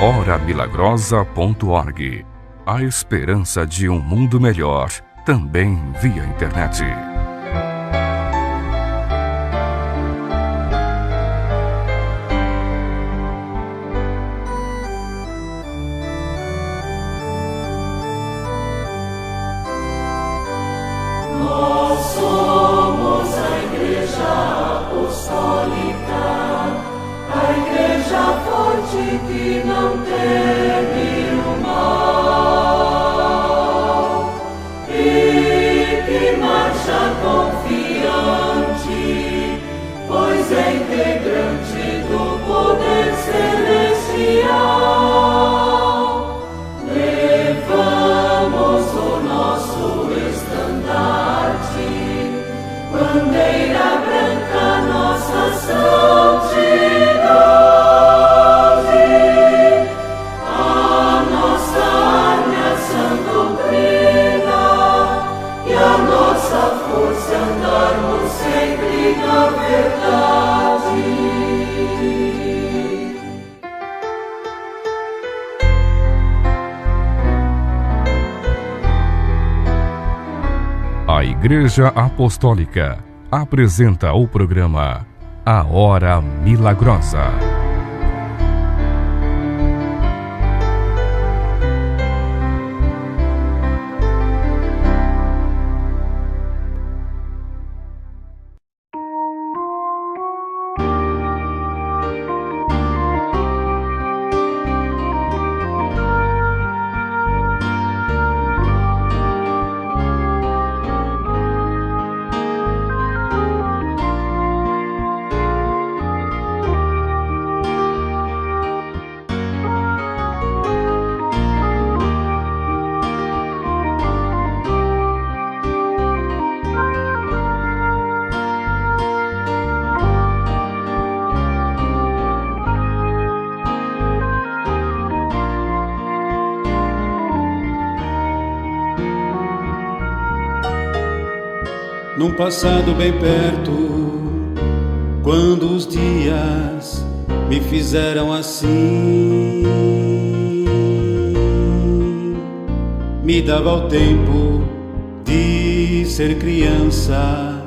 horamilagrosa.org. A esperança de um mundo melhor, também via internet. Nós somos a Igreja Apostólica, a Igreja forte que não teme o mal e que marcha confiante, pois é integrante do poder celestial. Levamos o nosso estandarte, bandeira branca, nossa santidade. Andarmos sempre na verdade. A Igreja Apostólica apresenta o programa A Hora Milagrosa. Num passado bem perto, quando os dias me fizeram assim, me dava o tempo de ser criança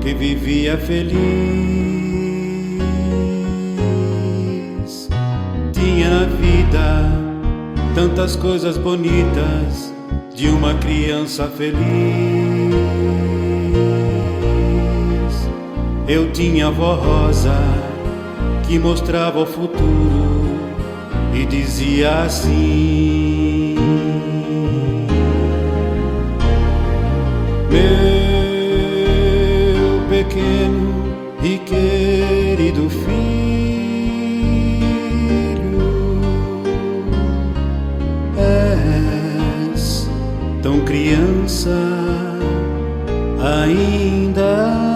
que vivia feliz. Tinha na vida tantas coisas bonitas de uma criança feliz. Eu tinha a avó Rosa que mostrava o futuro e dizia assim: meu pequeno e querido filho, és tão criança ainda,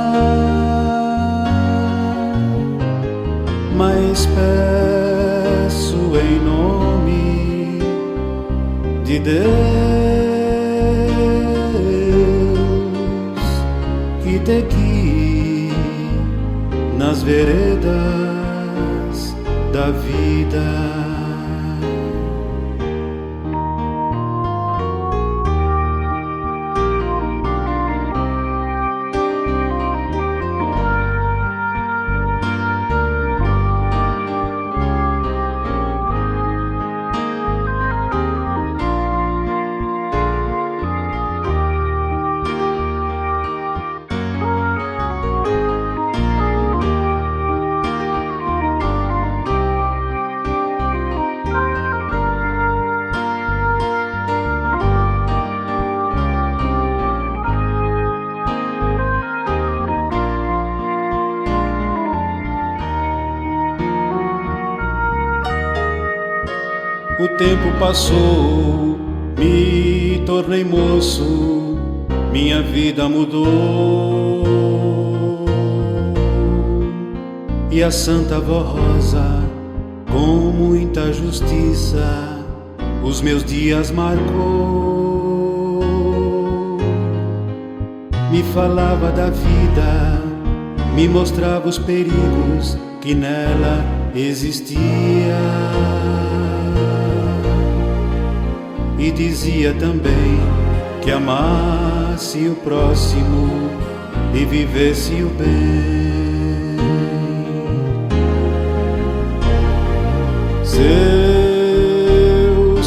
mas peço em nome de Deus que te guie nas veredas da vida. O tempo passou, me tornei moço, minha vida mudou. E a Santa Avó Rosa, com muita justiça, os meus dias marcou. Me falava da vida, me mostrava os perigos que nela existia. e dizia também que amasse o próximo e vivesse o bem. Seus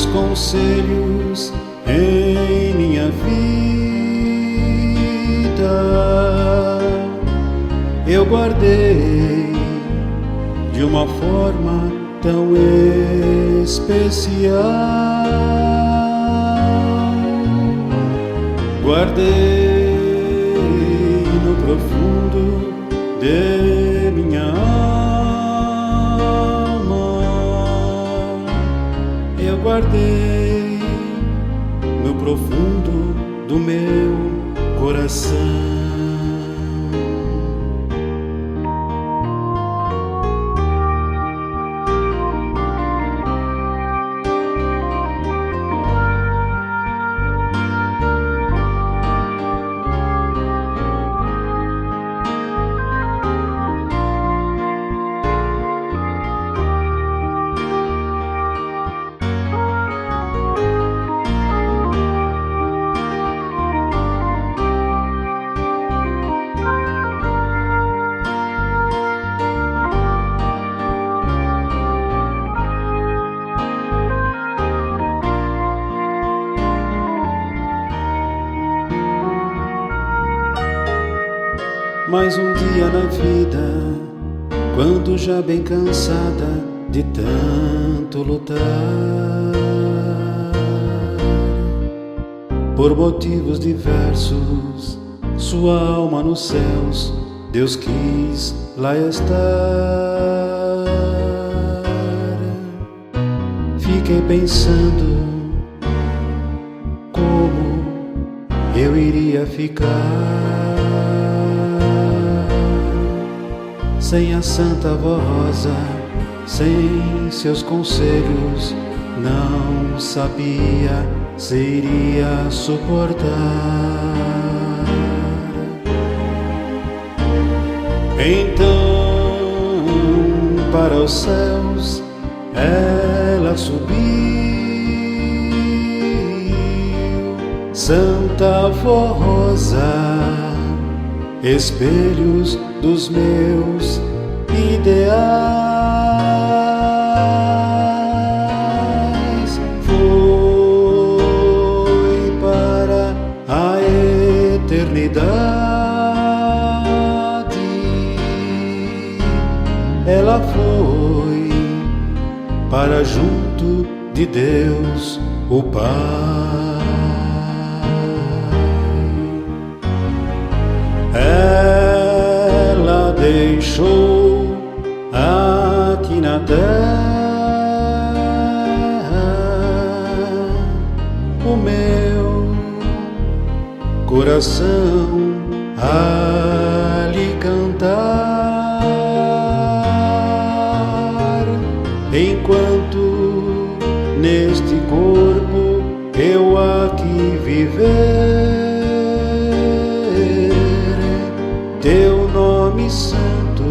conselhos em minha vida eu guardei de uma forma tão especial. Guardei no profundo de minha alma. Eu guardei no profundo do meu coração. Mais um dia na vida, quando já bem cansada de tanto lutar, por motivos diversos, sua alma nos céus, Deus quis lá estar. Fiquei pensando como eu iria ficar sem a Santa Avó Rosa, sem seus conselhos, não sabia se iria suportar. Então, para os céus, ela subiu, Santa Avó Rosa, espelhos dos meus ideais. Foi para a eternidade, ela foi para junto de Deus o Pai. Ela deixou aqui na terra o meu coração a lhe cantar, enquanto neste corpo eu aqui viver. Teu nome santo,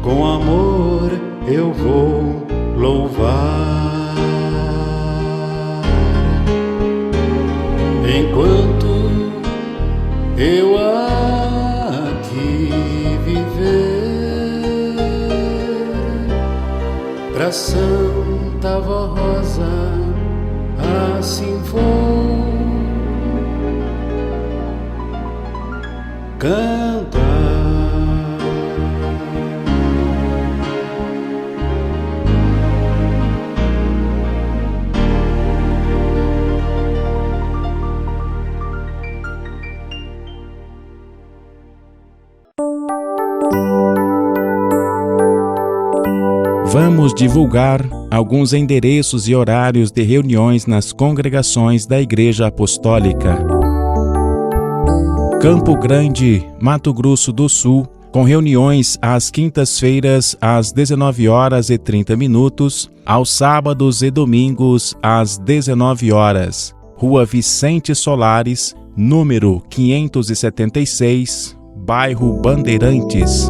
com amor eu vou louvar. Enquanto eu aqui viver, pra Santa Avó Rosa assim vou cantar. Vamos divulgar alguns endereços e horários de reuniões nas congregações da Igreja Apostólica. Campo Grande, Mato Grosso do Sul, com reuniões às quintas-feiras às 19h30, aos sábados e domingos às 19h. Rua Vicente Solares, número 576, bairro Bandeirantes.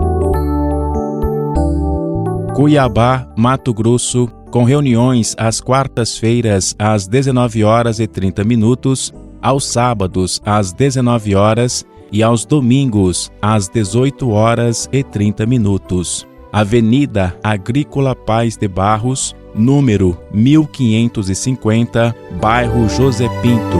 Cuiabá, Mato Grosso, com reuniões às quartas-feiras às 19h30, aos sábados às 19h e aos domingos às 18h30. Avenida Agrícola Paz de Barros, número 1550, bairro José Pinto.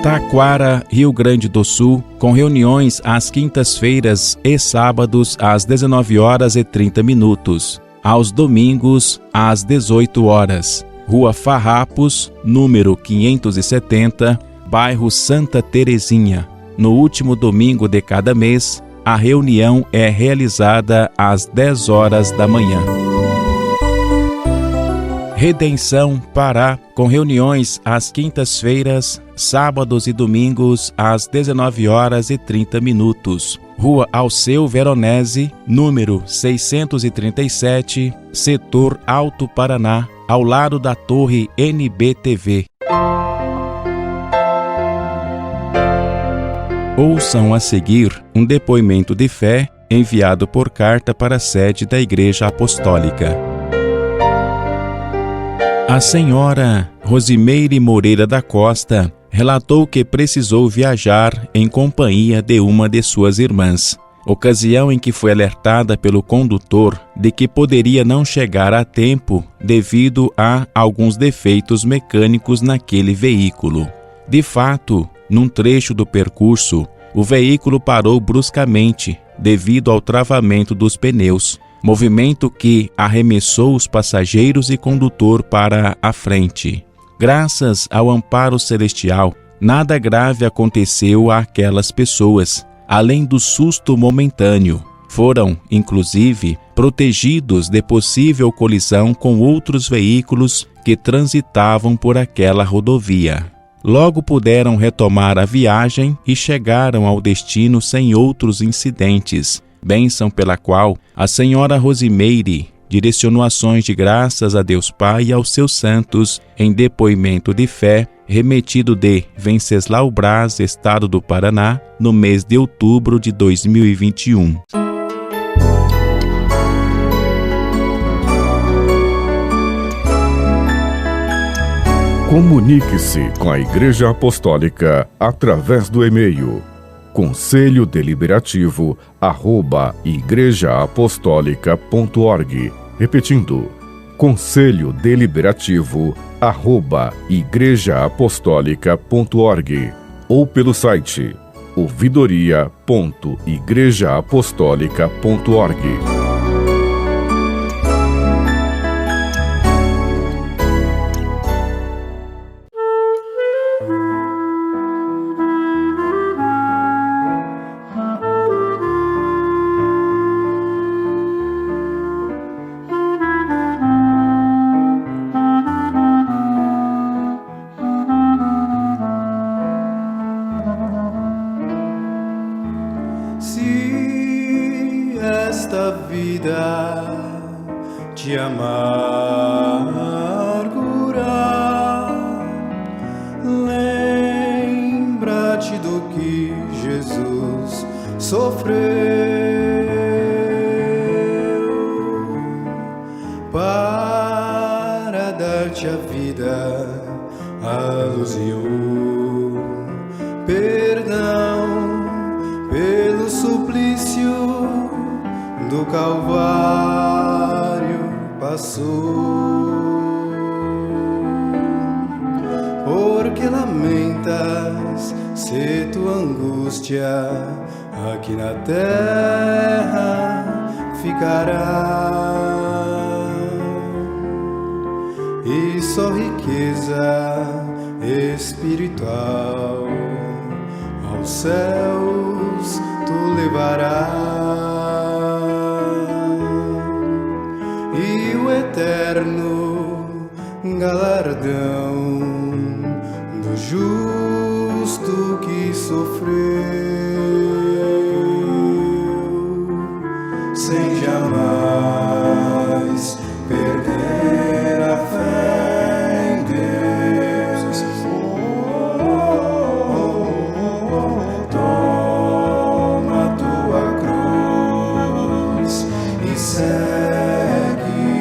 Taquara, Rio Grande do Sul, com reuniões às quintas-feiras e sábados às 19h30, aos domingos às 18h. Rua Farrapos, número 570, bairro Santa Terezinha. No último domingo de cada mês, a reunião é realizada às 10h da manhã. Redenção, Pará, com reuniões às quintas-feiras, sábados e domingos às 19h30. Rua Alceu Veronese, número 637, setor Alto Paraná, ao lado da Torre NBTV. Ouçam a seguir um depoimento de fé enviado por carta para a sede da Igreja Apostólica. A senhora Rosimeire Moreira da Costa relatou que precisou viajar em companhia de uma de suas irmãs, ocasião em que foi alertada pelo condutor de que poderia não chegar a tempo devido a alguns defeitos mecânicos naquele veículo. De fato, num trecho do percurso, o veículo parou bruscamente devido ao travamento dos pneus, movimento que arremessou os passageiros e condutor para a frente. Graças ao amparo celestial, nada grave aconteceu àquelas pessoas, além do susto momentâneo. Foram, inclusive, protegidos de possível colisão com outros veículos que transitavam por aquela rodovia. Logo puderam retomar a viagem e chegaram ao destino sem outros incidentes, bênção pela qual a senhora Rosimeire direcionou ações de graças a Deus Pai e aos seus santos em depoimento de fé remetido de Venceslau Braz, estado do Paraná, no mês de outubro de 2021. Comunique-se com a Igreja Apostólica através do e-mail conselhodeliberativo@igrejaapostólica.org. Repetindo, conselhodeliberativo@igrejaapostólica.org ou pelo site ouvidoria.igrejaapostólica.org. Se esta vida te amargurar, lembra-te do que Jesus sofreu para dar-te a vida, a luz e o perdão pelo suplício do Calvário passou. Porque lamentas se tua angústia aqui na terra ficará, e só riqueza espiritual aos céus tu levarás, e o eterno galardão do justo que sofreu sem jamais perder a fé em Deus. Toma tua cruz e segue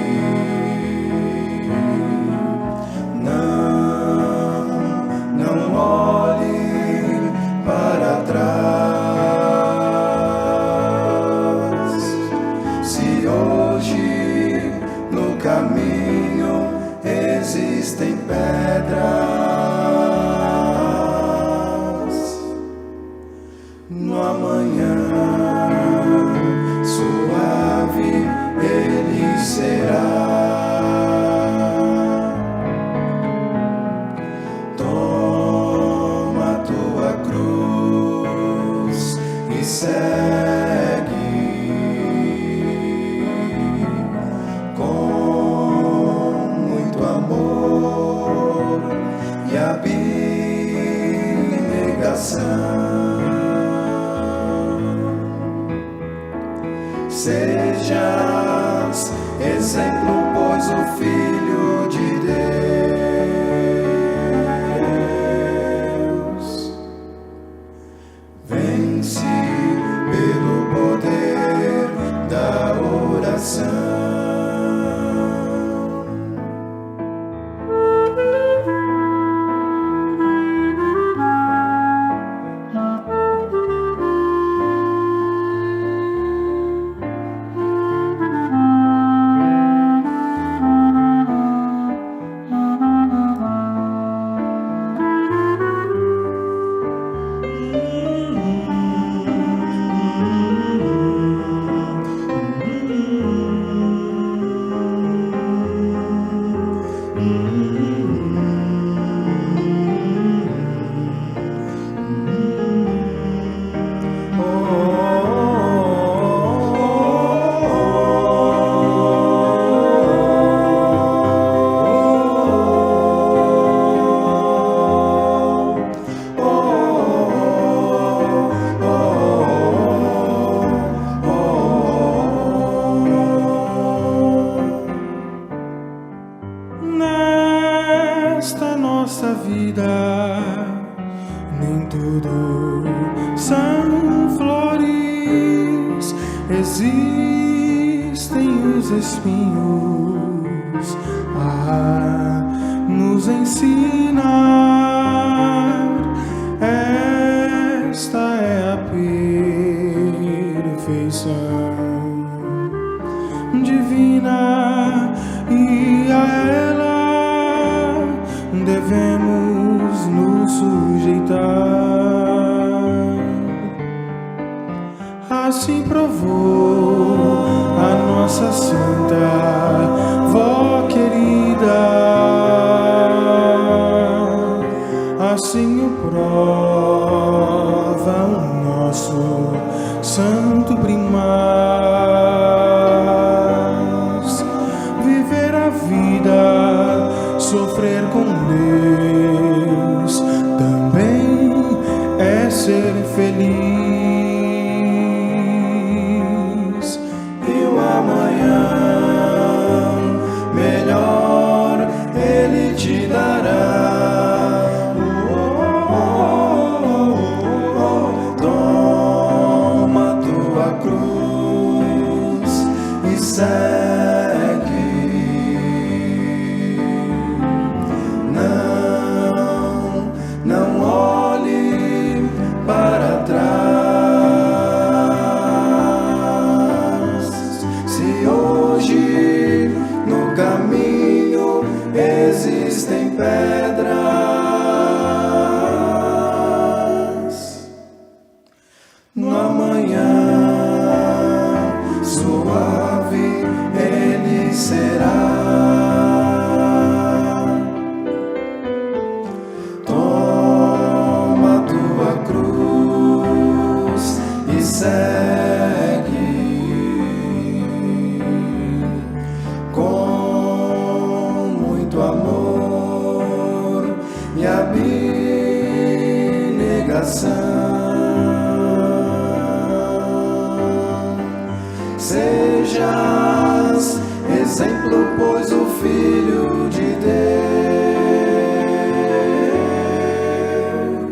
segue com muito amor e abnegação. Sejas exemplo, pois o Filho de Deus vence pelo poder da oração. Nesta nossa vida, nem tudo são flores, existem os espinhos a nos ensinar. Esta é a perfeição divina e a ela devemos nos sujeitar. Assim provou a nossa santa vó querida, assim o prova o nosso santo primaz. Viver a vida, sofrer com Deus, também é ser feliz. E o amanhã melhor Ele te dará. Toma tua cruz e segue. Existem pedras no amanhã suave Ele será. Toma tua cruz e segue com muito amor e abnegação. Sejas exemplo, pois o Filho de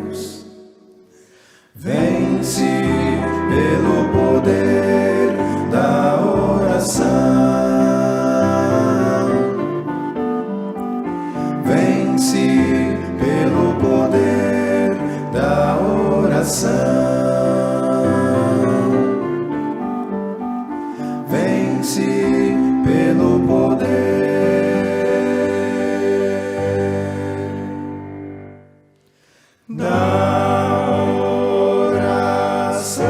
Deus vence pelo poder da oração. Vence pelo poder da oração. Vence pelo poder da oração.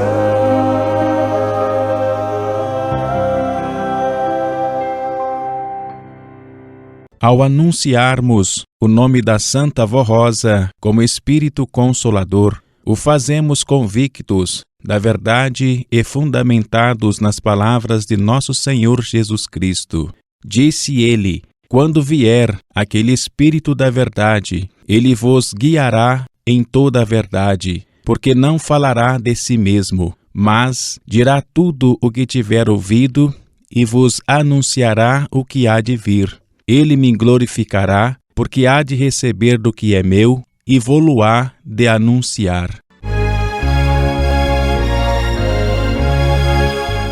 Ao anunciarmos o nome da Santa Vó Rosa como Espírito Consolador, o fazemos convictos da verdade e fundamentados nas palavras de nosso Senhor Jesus Cristo. Disse ele: quando vier aquele Espírito da verdade, ele vos guiará em toda a verdade, porque não falará de si mesmo, mas dirá tudo o que tiver ouvido e vos anunciará o que há de vir. Ele me glorificará, porque há de receber do que é meu e vô-lo-á de anunciar.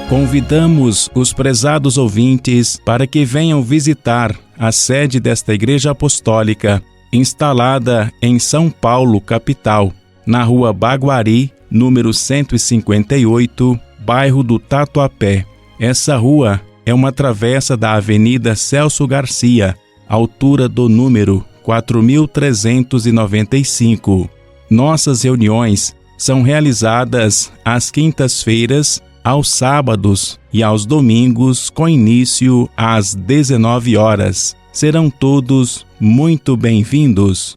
Convidamos os prezados ouvintes para que venham visitar a sede desta Igreja Apostólica, instalada em São Paulo, capital, na Rua Baguari, número 158, bairro do Tatuapé. Essa rua é uma travessa da Avenida Celso Garcia, altura do número 4395. Nossas reuniões são realizadas às quintas-feiras, aos sábados e aos domingos, com início às 19 horas. Serão todos muito bem-vindos.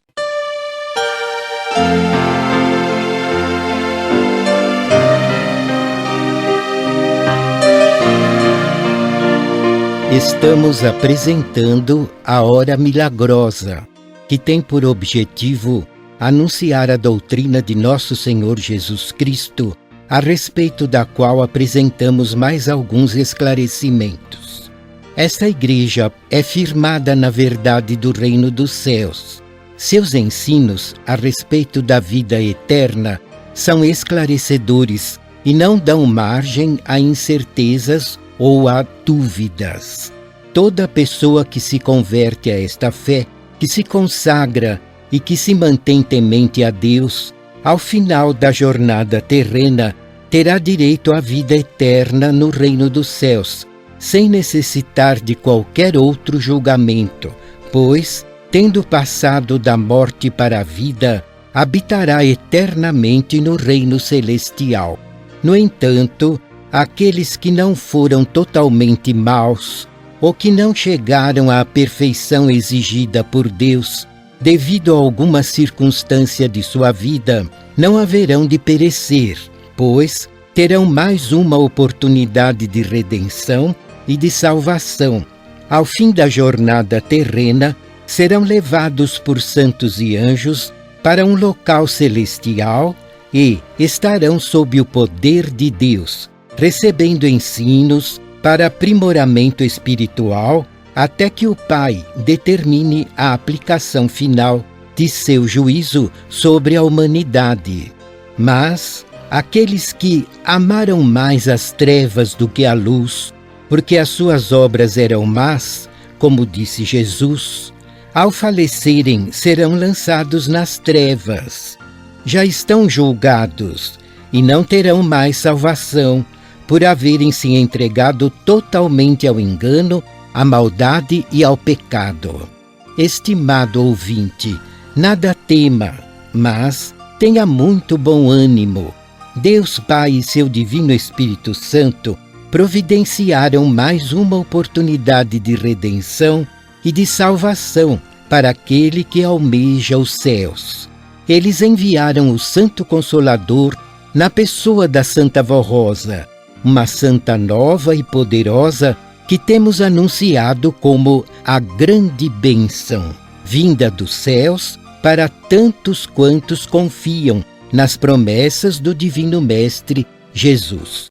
Estamos apresentando a Hora Milagrosa, que tem por objetivo anunciar a doutrina de Nosso Senhor Jesus Cristo, a respeito da qual apresentamos mais alguns esclarecimentos. Esta igreja é firmada na verdade do reino dos céus. Seus ensinos a respeito da vida eterna são esclarecedores e não dão margem a incertezas ou a dúvidas. Toda pessoa que se converte a esta fé, que se consagra e que se mantém temente a Deus, ao final da jornada terrena, terá direito à vida eterna no reino dos céus, sem necessitar de qualquer outro julgamento, pois, tendo passado da morte para a vida, habitará eternamente no reino celestial. No entanto, aqueles que não foram totalmente maus, ou que não chegaram à perfeição exigida por Deus, devido a alguma circunstância de sua vida, não haverão de perecer, pois terão mais uma oportunidade de redenção e de salvação. Ao fim da jornada terrena, serão levados por santos e anjos para um local celestial e estarão sob o poder de Deus, recebendo ensinos para aprimoramento espiritual, até que o Pai determine a aplicação final de seu juízo sobre a humanidade. Mas aqueles que amaram mais as trevas do que a luz, porque as suas obras eram más, como disse Jesus, ao falecerem serão lançados nas trevas. Já estão julgados e não terão mais salvação, por haverem se entregado totalmente ao engano, à maldade e ao pecado. Estimado ouvinte, nada tema, mas tenha muito bom ânimo. Deus Pai e seu Divino Espírito Santo providenciaram mais uma oportunidade de redenção e de salvação para aquele que almeja os céus. Eles enviaram o Santo Consolador na pessoa da Santa Vó Rosa, uma santa nova e poderosa que temos anunciado como a grande bênção, vinda dos céus para tantos quantos confiam nas promessas do Divino Mestre Jesus.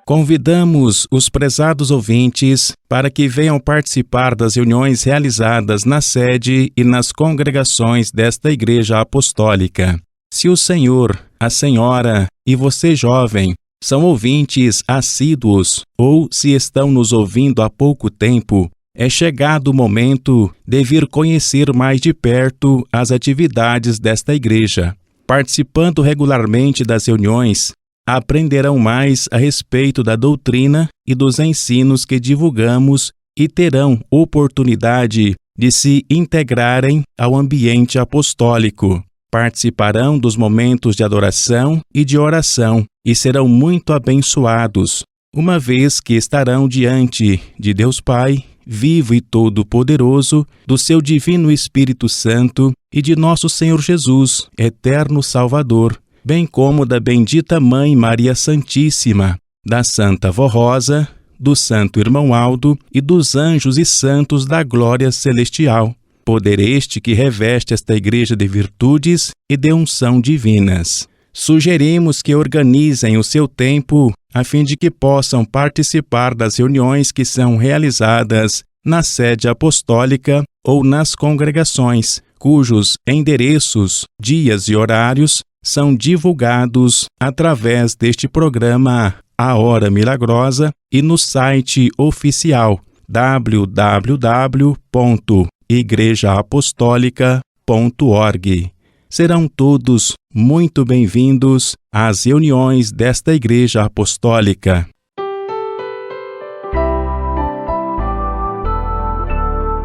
Convidamos os prezados ouvintes para que venham participar das reuniões realizadas na sede e nas congregações desta Igreja Apostólica. Se o senhor, a senhora e você jovem são ouvintes assíduos ou se estão nos ouvindo há pouco tempo, é chegado o momento de vir conhecer mais de perto as atividades desta igreja. Participando regularmente das reuniões, aprenderão mais a respeito da doutrina e dos ensinos que divulgamos e terão oportunidade de se integrarem ao ambiente apostólico. Participarão dos momentos de adoração e de oração e serão muito abençoados, uma vez que estarão diante de Deus Pai, vivo e todo-poderoso, do seu Divino Espírito Santo e de nosso Senhor Jesus, eterno Salvador, bem como da bendita Mãe Maria Santíssima, da Santa Vó Rosa, do Santo Irmão Aldo e dos anjos e santos da glória celestial. Poder este que reveste esta igreja de virtudes e de unção divinas. Sugerimos que organizem o seu tempo a fim de que possam participar das reuniões que são realizadas na sede apostólica ou nas congregações, cujos endereços, dias e horários são divulgados através deste programa A Hora Milagrosa e no site oficial www.igrejaapostólica.org. Serão todos muito bem-vindos às reuniões desta Igreja Apostólica.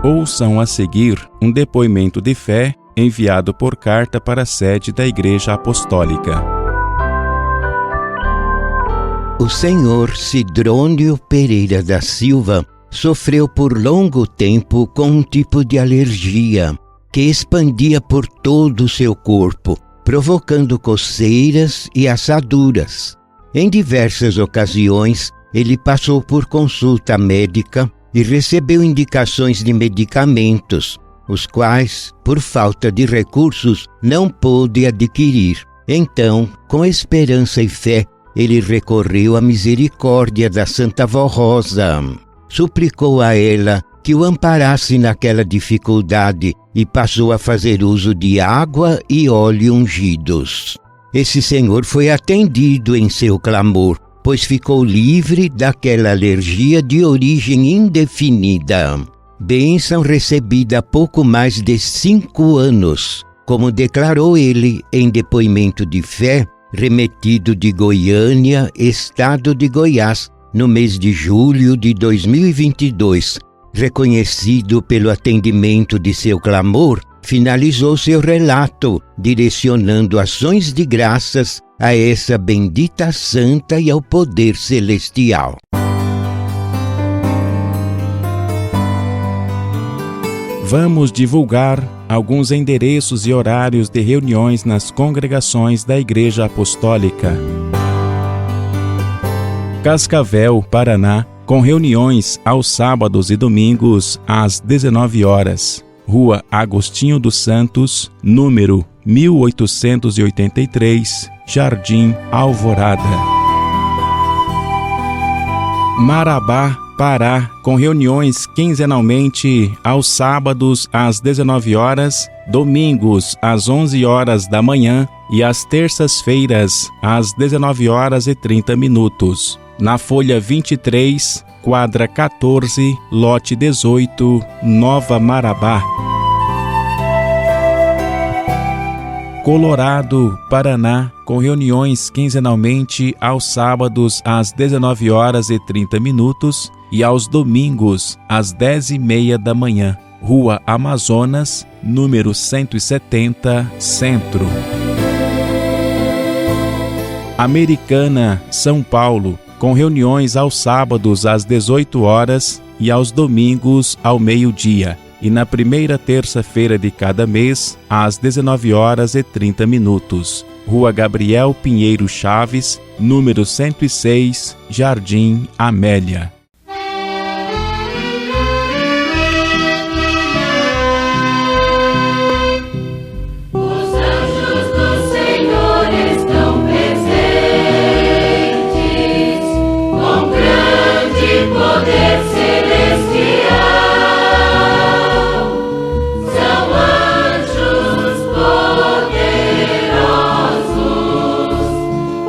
Ouçam a seguir um depoimento de fé enviado por carta para a sede da Igreja Apostólica. O senhor Sidrônio Pereira da Silva sofreu por longo tempo com um tipo de alergia que expandia por todo o seu corpo, provocando coceiras e assaduras. Em diversas ocasiões, ele passou por consulta médica e recebeu indicações de medicamentos, os quais, por falta de recursos, não pôde adquirir. Então, com esperança e fé, ele recorreu à misericórdia da Santa Vó Rosa. Suplicou a ela que o amparasse naquela dificuldade e passou a fazer uso de água e óleo ungidos. Esse senhor foi atendido em seu clamor, pois ficou livre daquela alergia de origem indefinida. Bênção recebida há pouco mais de 5 anos, como declarou ele em depoimento de fé, remetido de Goiânia, estado de Goiás, no mês de julho de 2022. Reconhecido pelo atendimento de seu clamor, finalizou seu relato, direcionando ações de graças a essa bendita santa e ao poder celestial. Vamos divulgar alguns endereços e horários de reuniões nas congregações da Igreja Apostólica. Cascavel, Paraná, com reuniões aos sábados e domingos às 19 horas. Rua Agostinho dos Santos, número 1883, Jardim Alvorada. Marabá, Pará, com reuniões quinzenalmente aos sábados às 19 horas, domingos às 11 horas da manhã e às terças-feiras às 19 horas e 30 minutos. Na folha 23, quadra 14, lote 18, Nova Marabá. Colorado, Paraná, com reuniões quinzenalmente aos sábados às 19 horas e 30 minutos e aos domingos às 10h30 da manhã. Rua Amazonas, número 170, Centro. Americana, São Paulo, com reuniões aos sábados às 18 horas e aos domingos ao meio-dia, e na primeira terça-feira de cada mês, às 19 horas e 30 minutos. Rua Gabriel Pinheiro Chaves, número 106, Jardim Amélia. Com poder celestial, são anjos poderosos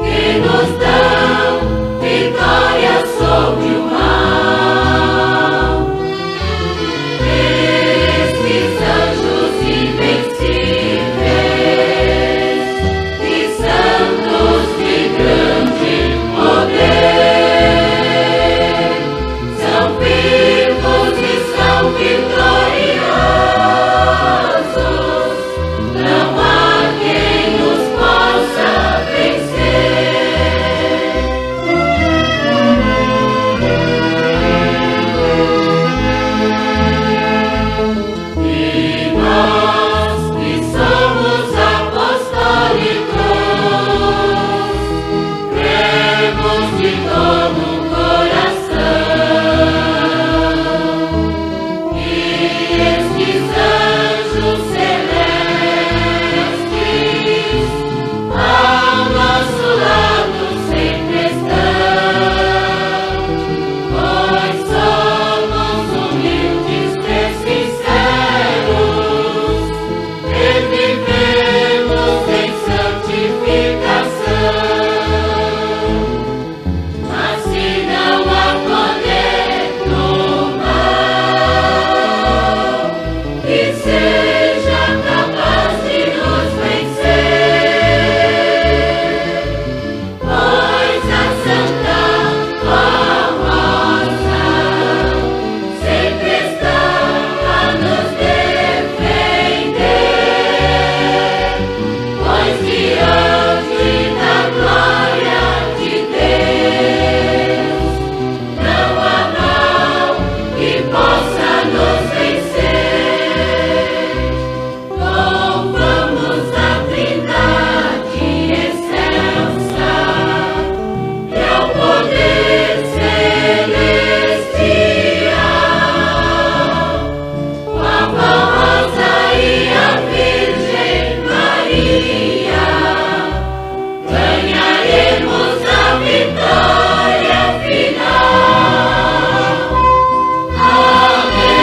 que nos dão vitória sobre o mal. Estes anjos invencíveis e santos de grande poder são vivos e são vitoriosos. Não há quem nos possa vencer. E nós que somos apostólicos, cremos de todo o coração que estes anjos celestes ao nosso lado sempre estão, pois somos humildes, sinceros e vivemos em santificação. Mas se não há poder no mal que seja capaz de nos vencer, pois a Santa Rosa sempre está a nos defender, pois diante da glória de Deus não há mal que possa nos vencer. Louvamos a Trindade excelsa e ao poder celestial, com a Rosa e a Virgem Maria, ganharemos a vitória final. Amém.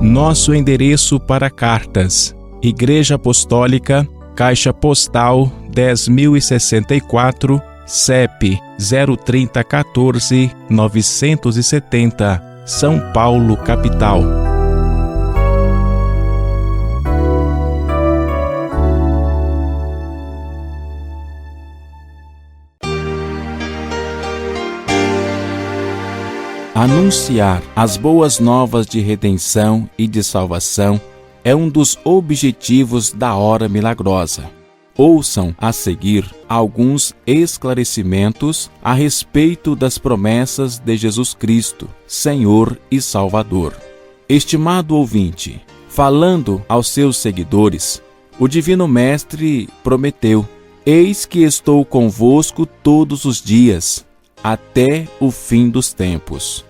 Nosso endereço para cartas: Igreja Apostólica, Caixa Postal 10.064, CEP 03014 970, São Paulo, capital. Anunciar as boas novas de redenção e de salvação é um dos objetivos da Hora Milagrosa. Ouçam a seguir alguns esclarecimentos a respeito das promessas de Jesus Cristo, Senhor e Salvador. Estimado ouvinte, falando aos seus seguidores, o Divino Mestre prometeu: Eis que estou convosco todos os dias, até o fim dos tempos.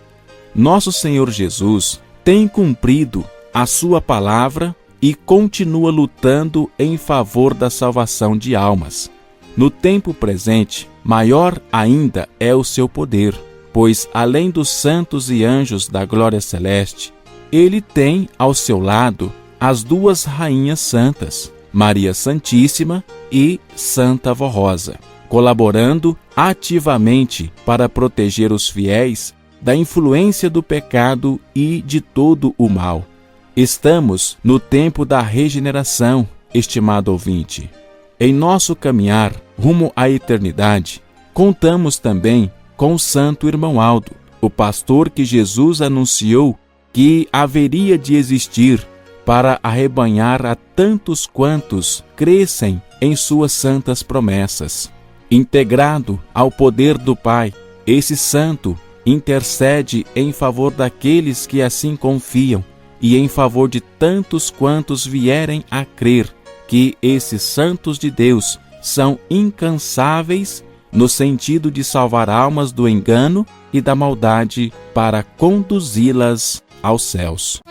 Nosso Senhor Jesus tem cumprido a sua palavra e continua lutando em favor da salvação de almas. No tempo presente, maior ainda é o seu poder, pois além dos santos e anjos da glória celeste, ele tem ao seu lado as duas rainhas santas, Maria Santíssima e Santa Vó Rosa, colaborando ativamente para proteger os fiéis da influência do pecado e de todo o mal. Estamos no tempo da regeneração, estimado ouvinte. Em nosso caminhar rumo à eternidade, contamos também com o Santo Irmão Aldo, o pastor que Jesus anunciou que haveria de existir para arrebanhar a tantos quantos crescem em suas santas promessas. Integrado ao poder do Pai, esse santo intercede em favor daqueles que assim confiam e em favor de tantos quantos vierem a crer que esses santos de Deus são incansáveis no sentido de salvar almas do engano e da maldade para conduzi-las aos céus.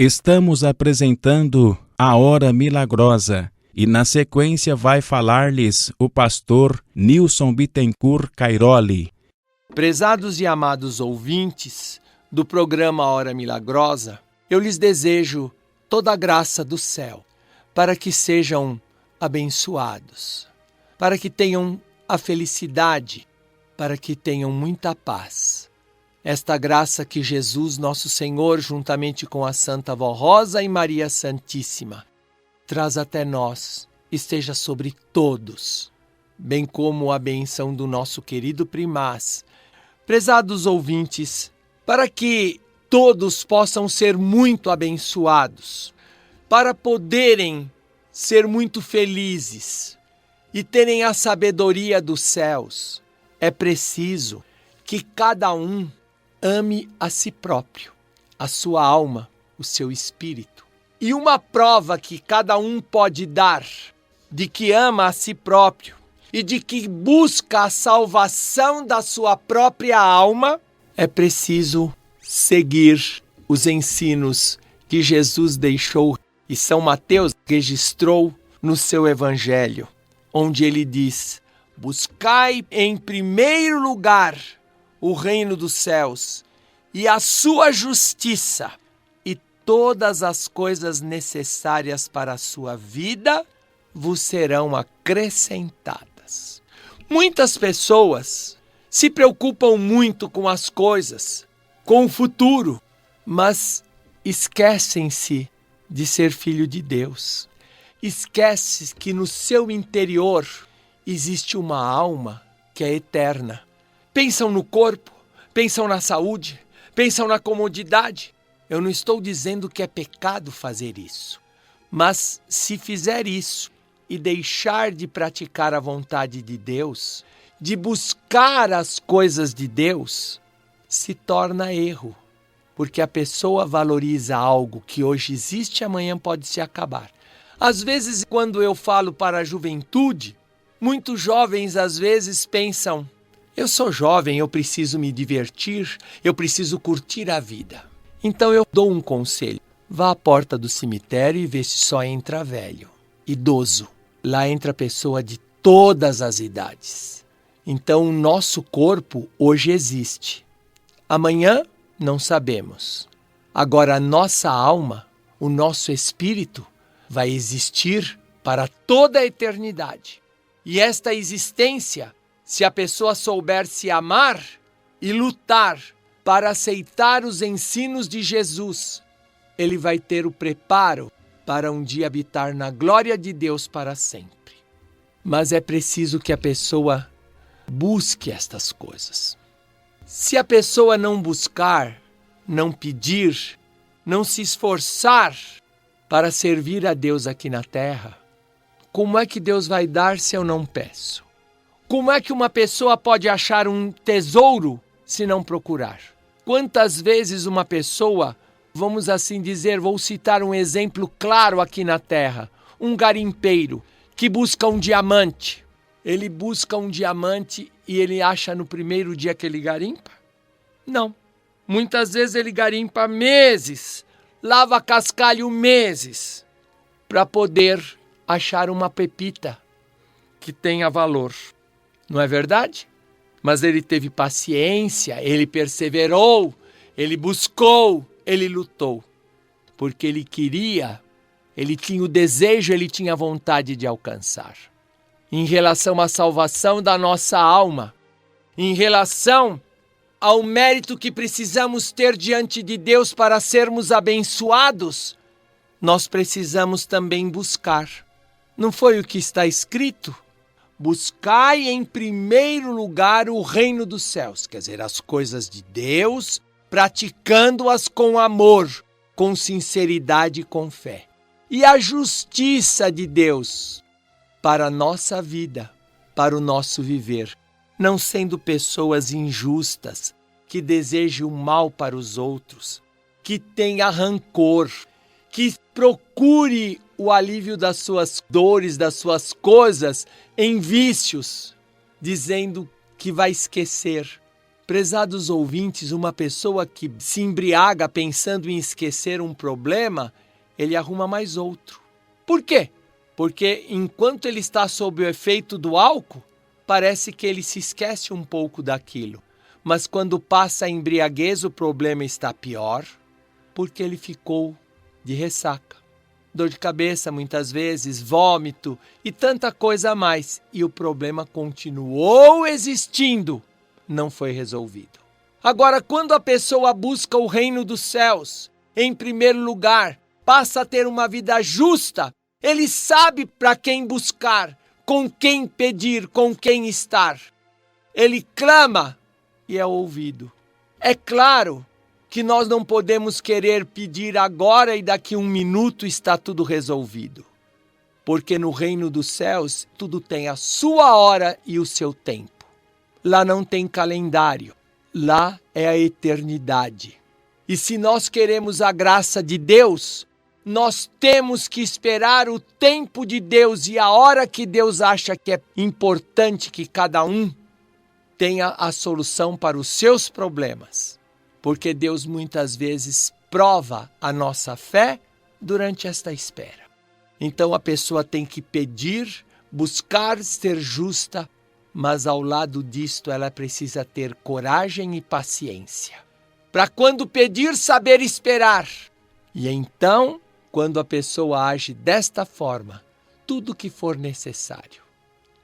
Estamos apresentando a Hora Milagrosa e na sequência vai falar-lhes o pastor Nilson Bittencourt Cairoli. Prezados e amados ouvintes do programa Hora Milagrosa, eu lhes desejo toda a graça do céu para que sejam abençoados, para que tenham a felicidade, para que tenham muita paz. Esta graça que Jesus, nosso Senhor, juntamente com a Santa Vó Rosa e Maria Santíssima, traz até nós, esteja sobre todos, bem como a bênção do nosso querido primaz. Prezados ouvintes, para que todos possam ser muito abençoados, para poderem ser muito felizes e terem a sabedoria dos céus, é preciso que cada um ame a si próprio, a sua alma, o seu espírito. E uma prova que cada um pode dar de que ama a si próprio e de que busca a salvação da sua própria alma, é preciso seguir os ensinos que Jesus deixou e São Mateus registrou no seu Evangelho, onde ele diz: buscai em primeiro lugar o reino dos céus e a sua justiça, e todas as coisas necessárias para a sua vida vos serão acrescentadas. Muitas pessoas se preocupam muito com as coisas, com o futuro, mas esquecem-se de ser filho de Deus. Esquece que no seu interior existe uma alma que é eterna. Pensam no corpo, pensam na saúde, pensam na comodidade. Eu não estou dizendo que é pecado fazer isso, mas se fizer isso e deixar de praticar a vontade de Deus, de buscar as coisas de Deus, se torna erro, porque a pessoa valoriza algo que hoje existe e amanhã pode se acabar. Às vezes, quando eu falo para a juventude, muitos jovens às vezes pensam: eu sou jovem, eu preciso me divertir, eu preciso curtir a vida. Então eu dou um conselho: vá à porta do cemitério e vê se só entra velho, idoso. Lá entra pessoa de todas as idades. Então o nosso corpo hoje existe. Amanhã não sabemos. Agora a nossa alma, o nosso espírito, vai existir para toda a eternidade. E esta existência, se a pessoa souber se amar e lutar para aceitar os ensinos de Jesus, ele vai ter o preparo para um dia habitar na glória de Deus para sempre. Mas é preciso que a pessoa busque estas coisas. Se a pessoa não buscar, não pedir, não se esforçar para servir a Deus aqui na terra, como é que Deus vai dar se eu não peço? Como é que uma pessoa pode achar um tesouro se não procurar? Quantas vezes uma pessoa, vamos assim dizer, vou citar um exemplo claro aqui na terra, um garimpeiro que busca um diamante. Ele busca um diamante e ele acha no primeiro dia que ele garimpa? Não. Muitas vezes ele garimpa meses, lava cascalho meses, para poder achar uma pepita que tenha valor. Não é verdade? Mas ele teve paciência, ele perseverou, ele buscou, ele lutou. Porque ele queria, ele tinha o desejo, ele tinha a vontade de alcançar. Em relação à salvação da nossa alma, em relação ao mérito que precisamos ter diante de Deus para sermos abençoados, nós precisamos também buscar. Não foi o que está escrito? Buscai em primeiro lugar o reino dos céus, quer dizer, as coisas de Deus, praticando-as com amor, com sinceridade e com fé. E a justiça de Deus para a nossa vida, para o nosso viver, não sendo pessoas injustas, que desejem o mal para os outros, que tenha rancor, que procure o alívio das suas dores, das suas coisas, em vícios, dizendo que vai esquecer. Prezados ouvintes, uma pessoa que se embriaga pensando em esquecer um problema, ele arruma mais outro. Por quê? Porque enquanto ele está sob o efeito do álcool, parece que ele se esquece um pouco daquilo. Mas quando passa a embriaguez, o problema está pior, porque ele ficou de ressaca. Dor de cabeça muitas vezes, vômito e tanta coisa a mais. E o problema continuou existindo, não foi resolvido. Agora, quando a pessoa busca o reino dos céus, em primeiro lugar, passa a ter uma vida justa, ele sabe para quem buscar, com quem pedir, com quem estar. Ele clama e é ouvido. É claro que nós não podemos querer pedir agora e daqui 1 minuto está tudo resolvido. Porque no reino dos céus, tudo tem a sua hora e o seu tempo. Lá não tem calendário, lá é a eternidade. E se nós queremos a graça de Deus, nós temos que esperar o tempo de Deus e a hora que Deus acha que é importante que cada um tenha a solução para os seus problemas. Porque Deus muitas vezes prova a nossa fé durante esta espera. Então a pessoa tem que pedir, buscar ser justa, mas ao lado disto ela precisa ter coragem e paciência. Para quando pedir, saber esperar. E então, quando a pessoa age desta forma, tudo que for necessário,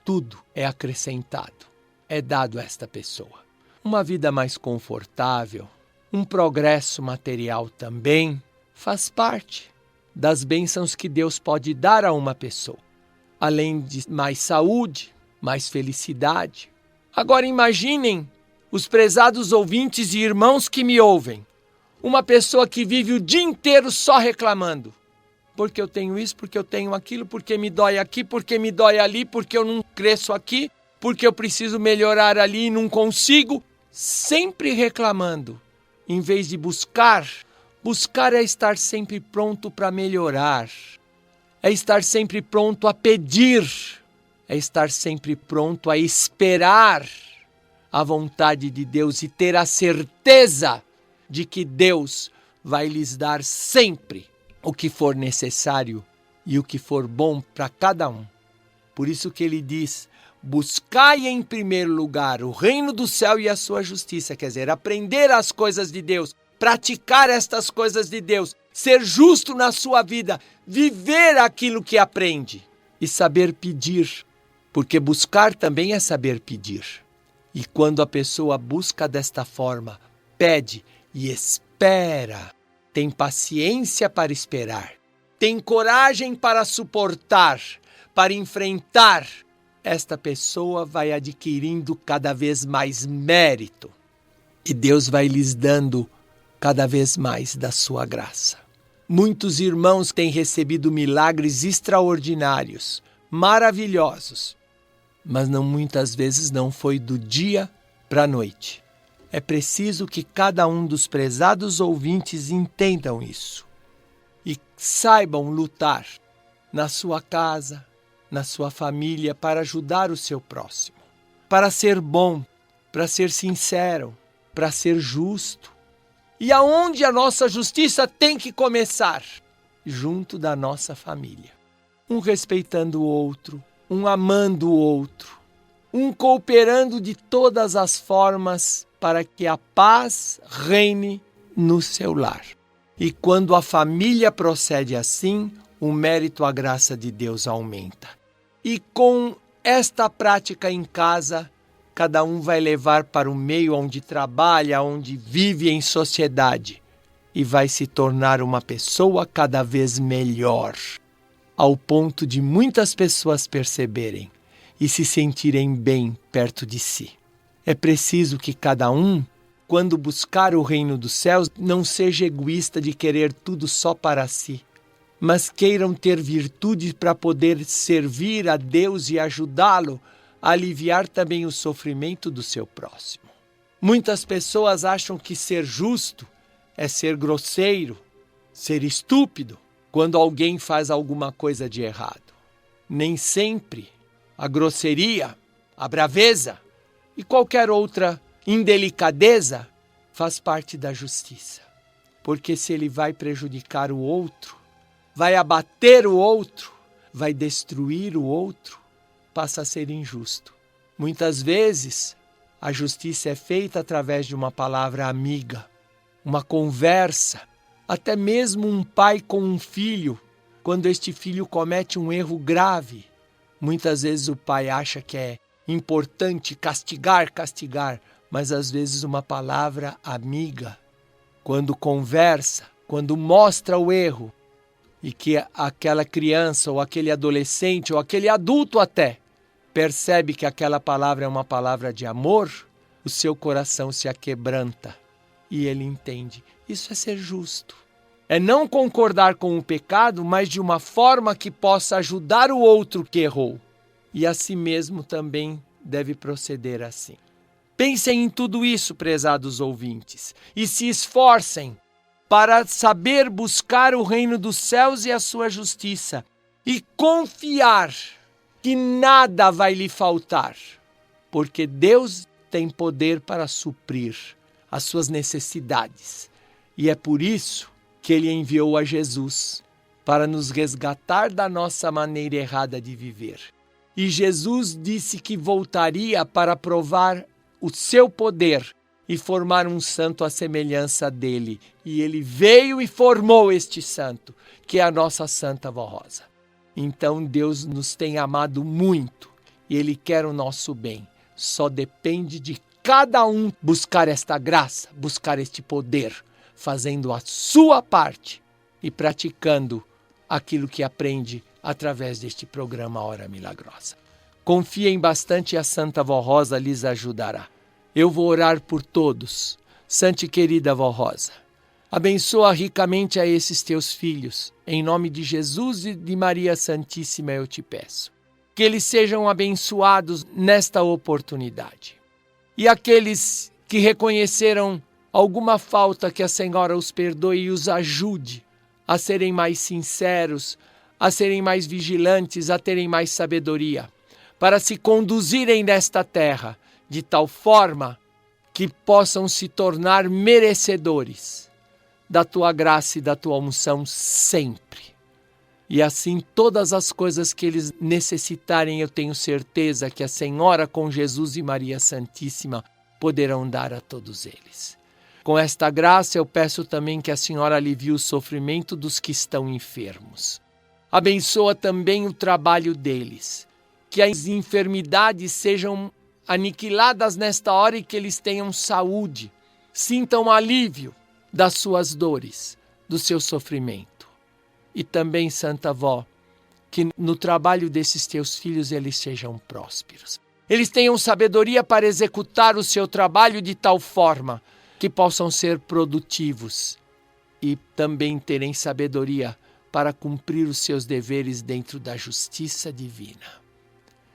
tudo é acrescentado, é dado a esta pessoa. Uma vida mais confortável, um progresso material também faz parte das bênçãos que Deus pode dar a uma pessoa. Além de mais saúde, mais felicidade. Agora imaginem os prezados ouvintes e irmãos que me ouvem. Uma pessoa que vive o dia inteiro só reclamando. Porque eu tenho isso, porque eu tenho aquilo, porque me dói aqui, porque me dói ali, porque eu não cresço aqui, porque eu preciso melhorar ali e não consigo. Sempre reclamando. Em vez de buscar é estar sempre pronto para melhorar. É estar sempre pronto a pedir. É estar sempre pronto a esperar a vontade de Deus e ter a certeza de que Deus vai lhes dar sempre o que for necessário e o que for bom para cada um. Por isso que ele diz: buscai em primeiro lugar o reino do céu e a sua justiça, quer dizer, aprender as coisas de Deus, praticar estas coisas de Deus, ser justo na sua vida, viver aquilo que aprende e saber pedir, porque buscar também é saber pedir. E quando a pessoa busca desta forma, pede e espera, tem paciência para esperar, tem coragem para suportar, para enfrentar, esta pessoa vai adquirindo cada vez mais mérito e Deus vai lhes dando cada vez mais da sua graça. Muitos irmãos têm recebido milagres extraordinários, maravilhosos, mas muitas vezes não foi do dia para a noite. É preciso que cada um dos prezados ouvintes entendam isso e saibam lutar na sua casa, na sua família, para ajudar o seu próximo, para ser bom, para ser sincero, para ser justo. E aonde a nossa justiça tem que começar? Junto da nossa família. Um respeitando o outro, um amando o outro, um cooperando de todas as formas para que a paz reine no seu lar. E quando a família procede assim, o mérito, a graça de Deus aumenta. E com esta prática em casa, cada um vai levar para o meio onde trabalha, onde vive em sociedade, e vai se tornar uma pessoa cada vez melhor, ao ponto de muitas pessoas perceberem e se sentirem bem perto de si. É preciso que cada um, quando buscar o reino dos céus, não seja egoísta de querer tudo só para si, mas queiram ter virtude para poder servir a Deus e ajudá-lo a aliviar também o sofrimento do seu próximo. Muitas pessoas acham que ser justo é ser grosseiro, ser estúpido, quando alguém faz alguma coisa de errado. Nem sempre a grosseria, a braveza e qualquer outra indelicadeza, faz parte da justiça. Porque se ele vai prejudicar o outro, vai abater o outro, vai destruir o outro, passa a ser injusto. Muitas vezes, a justiça é feita através de uma palavra amiga, uma conversa, até mesmo um pai com um filho, quando este filho comete um erro grave. Muitas vezes o pai acha que é importante castigar, mas às vezes uma palavra amiga, quando conversa, quando mostra o erro, e que aquela criança ou aquele adolescente ou aquele adulto até percebe que aquela palavra é uma palavra de amor, o seu coração se aquebranta e ele entende. Isso é ser justo. É não concordar com o pecado, mas de uma forma que possa ajudar o outro que errou. E a si mesmo também deve proceder assim. Pensem em tudo isso, prezados ouvintes, e se esforcem para saber buscar o reino dos céus e a sua justiça, e confiar que nada vai lhe faltar, porque Deus tem poder para suprir as suas necessidades. E é por isso que Ele enviou a Jesus, para nos resgatar da nossa maneira errada de viver. E Jesus disse que voltaria para provar o seu poder e formar um santo à semelhança dele. E ele veio e formou este santo, que é a nossa Santa Vó Rosa. Então Deus nos tem amado muito e Ele quer o nosso bem. Só depende de cada um buscar esta graça, buscar este poder, fazendo a sua parte e praticando aquilo que aprende através deste programa Hora Milagrosa. Confiem bastante e a Santa Vó Rosa lhes ajudará. Eu vou orar por todos. Santa e querida Vó Rosa, abençoa ricamente a esses teus filhos. Em nome de Jesus e de Maria Santíssima eu te peço. Que eles sejam abençoados nesta oportunidade. E aqueles que reconheceram alguma falta, que a Senhora os perdoe e os ajude a serem mais sinceros, a serem mais vigilantes, a terem mais sabedoria, para se conduzirem nesta terra de tal forma que possam se tornar merecedores da tua graça e da tua unção sempre. E assim todas as coisas que eles necessitarem, eu tenho certeza que a Senhora com Jesus e Maria Santíssima poderão dar a todos eles. Com esta graça eu peço também que a Senhora alivie o sofrimento dos que estão enfermos. Abençoa também o trabalho deles, que as enfermidades sejam aniquiladas nesta hora e que eles tenham saúde, sintam alívio das suas dores, do seu sofrimento. E também, Santa Vó, que no trabalho desses teus filhos eles sejam prósperos. Eles tenham sabedoria para executar o seu trabalho de tal forma que possam ser produtivos e também terem sabedoria para cumprir os seus deveres dentro da justiça divina.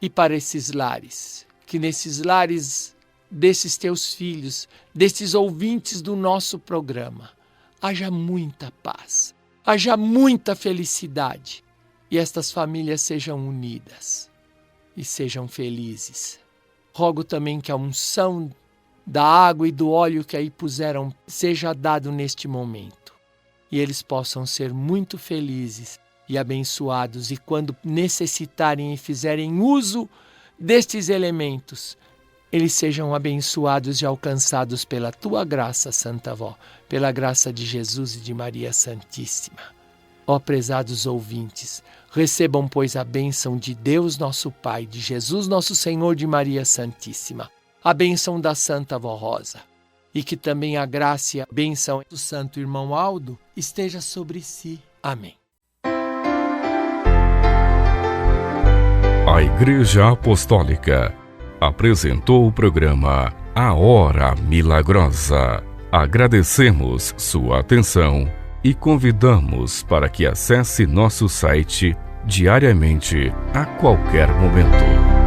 E para esses lares, que nesses lares desses teus filhos, desses ouvintes do nosso programa, haja muita paz, haja muita felicidade e estas famílias sejam unidas e sejam felizes. Rogo também que a unção da água e do óleo que aí puseram seja dado neste momento e eles possam ser muito felizes e abençoados, e quando necessitarem e fizerem uso destes elementos, eles sejam abençoados e alcançados pela tua graça, Santa Vó, pela graça de Jesus e de Maria Santíssima. Ó prezados ouvintes, recebam, pois, a bênção de Deus nosso Pai, de Jesus nosso Senhor, de Maria Santíssima, a bênção da Santa Vó Rosa, e que também a graça e a bênção do Santo Irmão Aldo esteja sobre si. Amém. A Igreja Apostólica apresentou o programa A Hora Milagrosa. Agradecemos sua atenção e convidamos para que acesse nosso site diariamente, a qualquer momento.